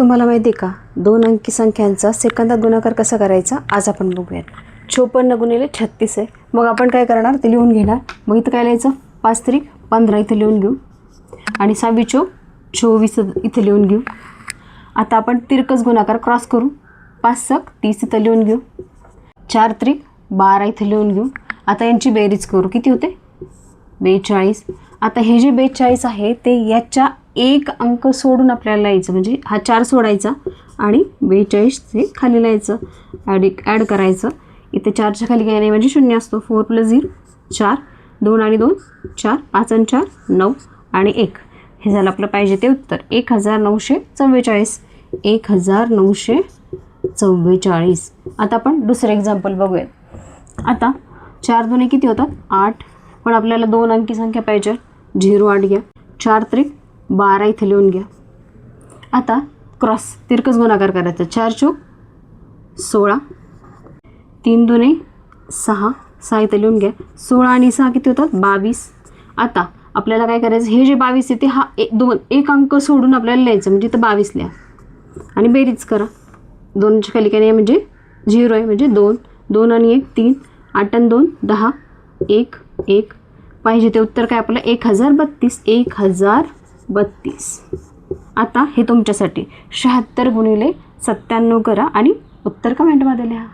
तुम्हाला माहिती आहे का 2 अंकी संख्यांचा सेकंदात गुणाकार कसा करायचा आज आपण बघूयात. 54 गुणिले 36 आहे. मग आपण काय करणार ते लिहून घेणार. मग इथं काय लिहायचं 5 त्रिक 15 इथं लिहून घेऊ आणि 6 चोक 24 इथं लिहून घेऊ. आता आपण तिरकस गुणाकार क्रॉस करू. 5 सक 30 इथं लिहून घेऊ. 4 त्रिक 12 इथं लिहून घेऊ. आता यांची बेरीज करू. किती होते 42. आता हे जे 42 आहे ते याच्या एक अंक सोडून आपल्याला लिहायचं, म्हणजे हा 4 सोडायचा आणि 42 ते खाली लिहायचं. ॲड करायचं. इथे 4च्या खाली काही नाही म्हणजे 0 असतो. 4 + 0 4 2 आणि 2 4 5 आणि 4 9 आणि 1. हे झालं आपलं पाहिजे ते उत्तर 1944. 1944. आता आपण दुसरं एक्झाम्पल बघूया. आता 4 दुने किती होतात 8, पण आपल्याला 2 अंकी संख्या पाहिजे. 08 घ्या. 4 त्रिक 12 इथे लिहून घ्या. आता क्रॉस तिरकस गुणाकार करायचा. 4 चोक 16 3 दुने 6 6 इथे लिहून घ्या. 16 आणि 6 किती होतात 22. आता आपल्याला काय करायचं हे जे 22 आहे ते हा एक अंक सोडून आपल्याला लिहायचं, म्हणजे इथं 22 लिहा आणि बेरीज करा. 2च्या खाली काय नाही म्हणजे 0 आहे म्हणजे 2 2 आणि 1 3 8 आणि 2 10 1 1. पाहिजे ते उत्तर काय आपलं 1032. 1032. आता हे तुमच्यासाठी 76 गुणिले 97 करा आणि उत्तर कमेंटमध्ये लिहा.